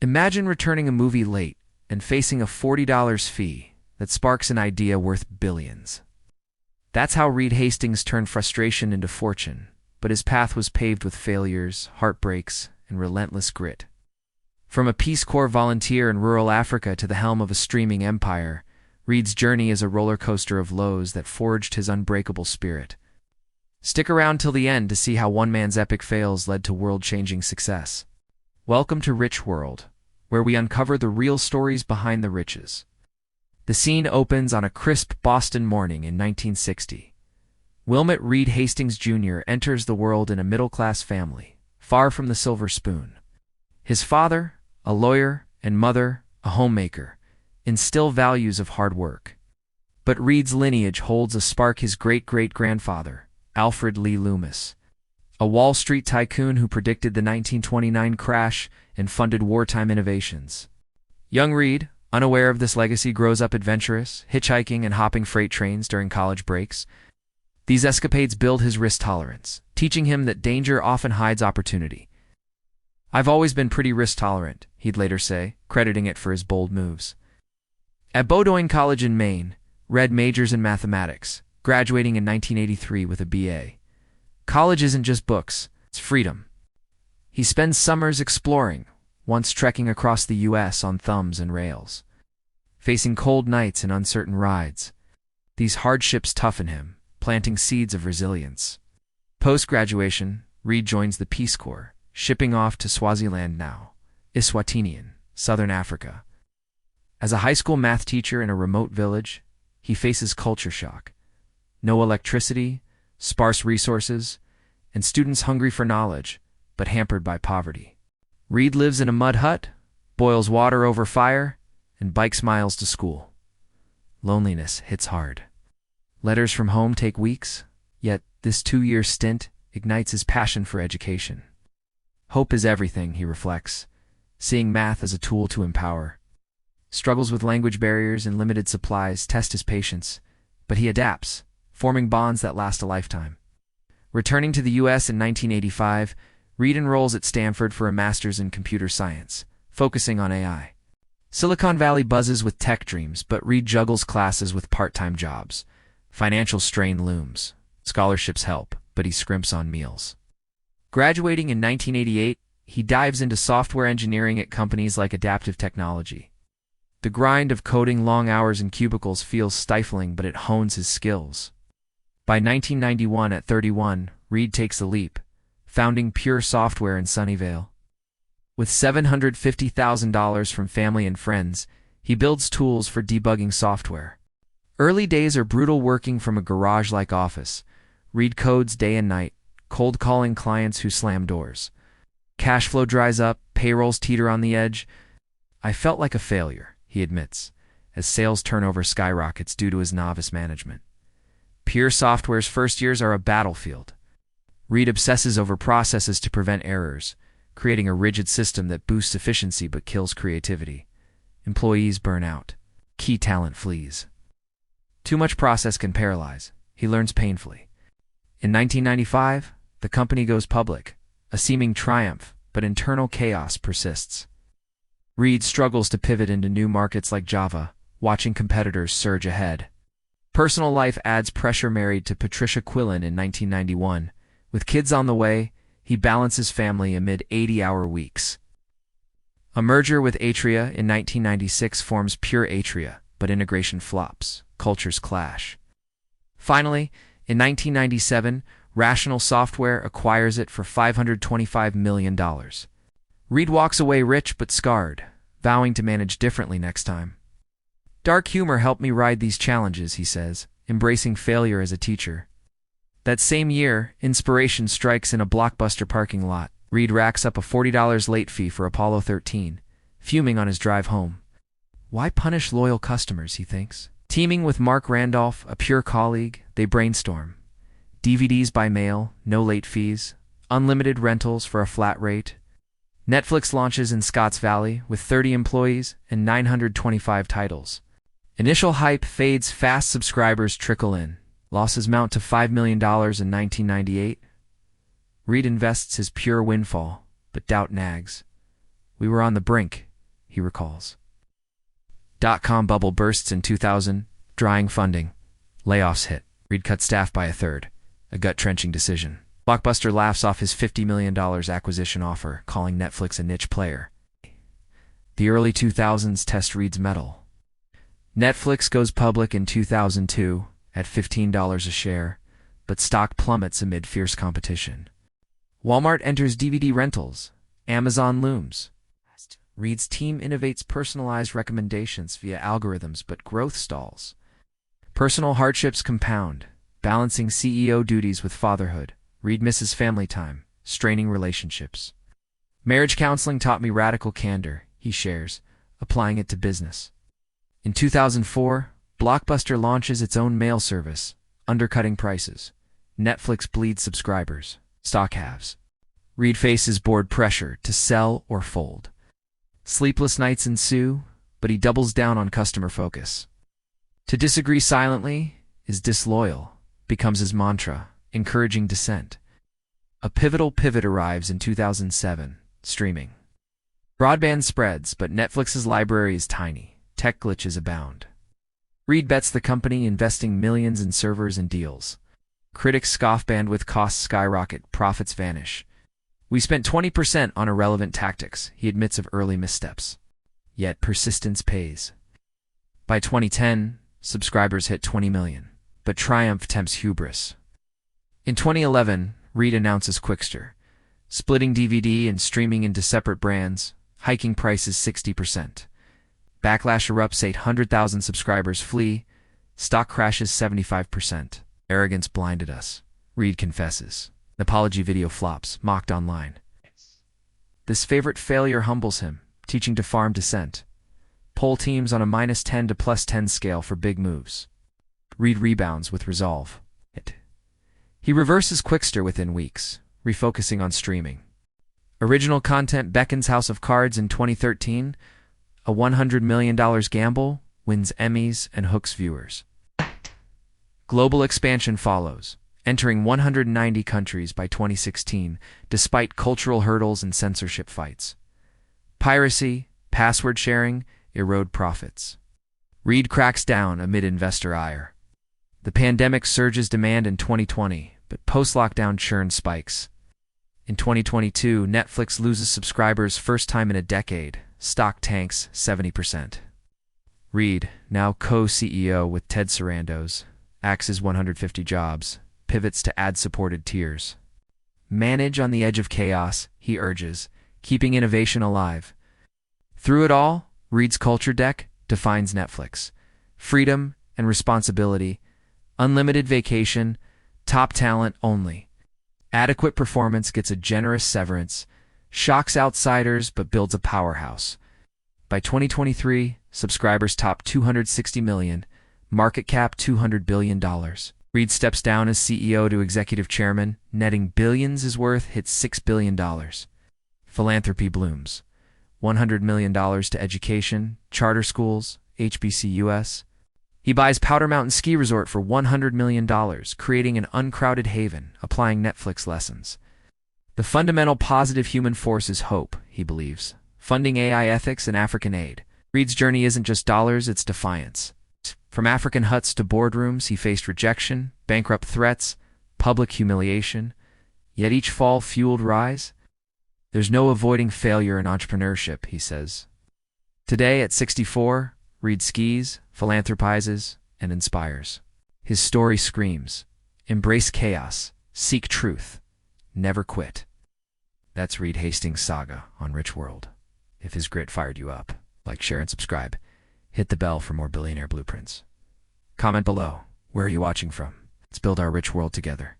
Imagine returning a movie late and facing a $40 fee that sparks an idea worth billions. That's how Reed Hastings turned frustration into fortune, but his path was paved with failures, heartbreaks, and relentless grit. From a Peace Corps volunteer in rural Africa to the helm of a streaming empire, Reed's journey is a roller coaster of lows that forged his unbreakable spirit. Stick around till the end to see how one man's epic fails led to world-changing success. Welcome to Rich World, where we uncover the real stories behind the riches. The scene opens on a crisp Boston morning in 1960. Wilmot Reed Hastings Jr. enters the world in a middle-class family, far from the silver spoon. His father, a lawyer, and mother, a homemaker, instill values of hard work. But Reed's lineage holds a spark his great-great-grandfather, Alfred Lee Loomis, a Wall Street tycoon who predicted the 1929 crash and funded wartime innovations. Young Reed, unaware of this legacy, grows up adventurous, hitchhiking and hopping freight trains during college breaks. These escapades build his risk tolerance, teaching him that danger often hides opportunity. "I've always been pretty risk-tolerant," he'd later say, crediting it for his bold moves. At Bowdoin College in Maine, Reed majors in mathematics, graduating in 1983 with a BA. College isn't just books, it's freedom. He spends summers exploring, once trekking across the U.S. on thumbs and rails. Facing cold nights and uncertain rides, these hardships toughen him, planting seeds of resilience. Post-graduation, Reed joins the Peace Corps, shipping off to Swaziland now, Eswatinian, Southern Africa. As a high school math teacher in a remote village, he faces culture shock. No electricity, sparse resources, and students hungry for knowledge, but hampered by poverty. Reed lives in a mud hut, boils water over fire, and bikes miles to school. Loneliness hits hard. Letters from home take weeks, yet this 2-year stint ignites his passion for education. Hope is everything, he reflects, seeing math as a tool to empower. Struggles with language barriers and limited supplies test his patience, but he adapts, forming bonds that last a lifetime. Returning to the U.S. in 1985, Reed enrolls at Stanford for a master's in computer science, focusing on AI. Silicon Valley buzzes with tech dreams, but Reed juggles classes with part-time jobs. Financial strain looms. Scholarships help, but he scrimps on meals. Graduating in 1988, he dives into software engineering at companies like Adaptive Technology. The grind of coding long hours in cubicles feels stifling, but it hones his skills. By 1991, at 31, Reed takes a leap, founding Pure Software in Sunnyvale. With $750,000 from family and friends, he builds tools for debugging software. Early days are brutal, working from a garage-like office. Reed codes day and night, cold calling clients who slam doors. Cash flow dries up, payrolls teeter on the edge. "I felt like a failure," he admits, as sales turnover skyrockets due to his novice management. Pure Software's first years are a battlefield. Reed obsesses over processes to prevent errors, creating a rigid system that boosts efficiency but kills creativity. Employees burn out. Key talent flees. Too much process can paralyze. He learns painfully. In 1995, the company goes public, a seeming triumph, but internal chaos persists. Reed struggles to pivot into new markets like Java, watching competitors surge ahead. Personal life adds pressure. Married to Patricia Quillen in 1991, with kids on the way, he balances family amid 80-hour weeks. A merger with Atria in 1996 forms Pure Atria, but integration flops, cultures clash. Finally, in 1997, Rational Software acquires it for $525 million. Reed walks away rich but scarred, vowing to manage differently next time. "Dark humor helped me ride these challenges," he says, embracing failure as a teacher. That same year, inspiration strikes in a Blockbuster parking lot. Reed racks up a $40 late fee for Apollo 13, fuming on his drive home. Why punish loyal customers, he thinks. Teaming with Mark Randolph, a Pure colleague, they brainstorm. DVDs by mail, no late fees, unlimited rentals for a flat rate. Netflix launches in Scotts Valley with 30 employees and 925 titles. Initial hype fades fast, subscribers trickle in. Losses mount to $5 million in 1998. Reed invests his Pure windfall, but doubt nags. "We were on the brink," he recalls. Dot-com bubble bursts in 2000, drying funding. Layoffs hit. Reed cut staff by a third. A gut-wrenching decision. Blockbuster laughs off his $50 million acquisition offer, calling Netflix a niche player. The early 2000s test Reed's mettle. Netflix goes public in 2002 at $15 a share, but stock plummets amid fierce competition. Walmart enters DVD rentals. Amazon looms. Reed's team innovates personalized recommendations via algorithms, but growth stalls. Personal hardships compound, balancing CEO duties with fatherhood. Reed misses family time, straining relationships. Marriage counseling taught me radical candor, he shares, applying it to business. In 2004, Blockbuster launches its own mail service, undercutting prices. Netflix bleeds subscribers, stock halves. Reed faces board pressure to sell or fold. Sleepless nights ensue, but he doubles down on customer focus. To disagree silently is disloyal, becomes his mantra, encouraging dissent. A pivotal pivot arrives in 2007, streaming. Broadband spreads, but Netflix's library is tiny. Tech glitches abound. Reed bets the company, investing millions in servers and deals. Critics scoff, bandwidth costs skyrocket, profits vanish. We spent 20% on irrelevant tactics, he admits of early missteps. Yet persistence pays. By 2010, subscribers hit 20 million, but triumph tempts hubris. In 2011, Reed announces Quickster, splitting DVD and streaming into separate brands, hiking prices 60%. Backlash erupts, 800,000 subscribers flee, stock crashes 75%. Arrogance blinded us, Reed confesses. An apology video flops, mocked online. This favorite failure humbles him, teaching to farm dissent. Poll teams on a -10 to +10 scale for big moves. Reed rebounds with resolve. He reverses Quickster within weeks, refocusing on streaming. Original content beckons. House of Cards in 2013, a $100 million gamble, wins Emmys and hooks viewers. Global expansion follows, entering 190 countries by 2016, despite cultural hurdles and censorship fights. Piracy, password sharing, erode profits. Reed cracks down amid investor ire. The pandemic surges demand in 2020, but post-lockdown churn spikes. In 2022, Netflix loses subscribers first time in a decade. Stock tanks 70%. Reed, now co-CEO with Ted Sarandos, axes 150 jobs, pivots to ad-supported tiers. Manage on the edge of chaos, he urges, keeping innovation alive. Through it all, Reed's culture deck defines Netflix. Freedom and responsibility, unlimited vacation, top talent only. Adequate performance gets a generous severance, shocks outsiders but builds a powerhouse. By 2023, subscribers top 260 million, market cap $200 billion. Reed steps down as CEO to executive chairman, netting billions. His worth hits $6 billion. Philanthropy blooms. $100 million to education, charter schools, HBCUs. He buys Powder Mountain Ski Resort for $100 million, creating an uncrowded haven, applying Netflix lessons. The fundamental positive human force is hope, he believes, funding AI ethics and African aid. Reed's journey isn't just dollars, it's defiance. From African huts to boardrooms, he faced rejection, bankrupt threats, public humiliation, yet each fall fueled rise. There's no avoiding failure in entrepreneurship, he says. Today, at 64, Reed skis, philanthropizes, and inspires. His story screams, embrace chaos, seek truth, never quit. That's Reed Hastings' Saga on Rich World. If his grit fired you up, like, share, and subscribe. Hit the bell for more billionaire blueprints. Comment below. Where are you watching from? Let's build our rich world together.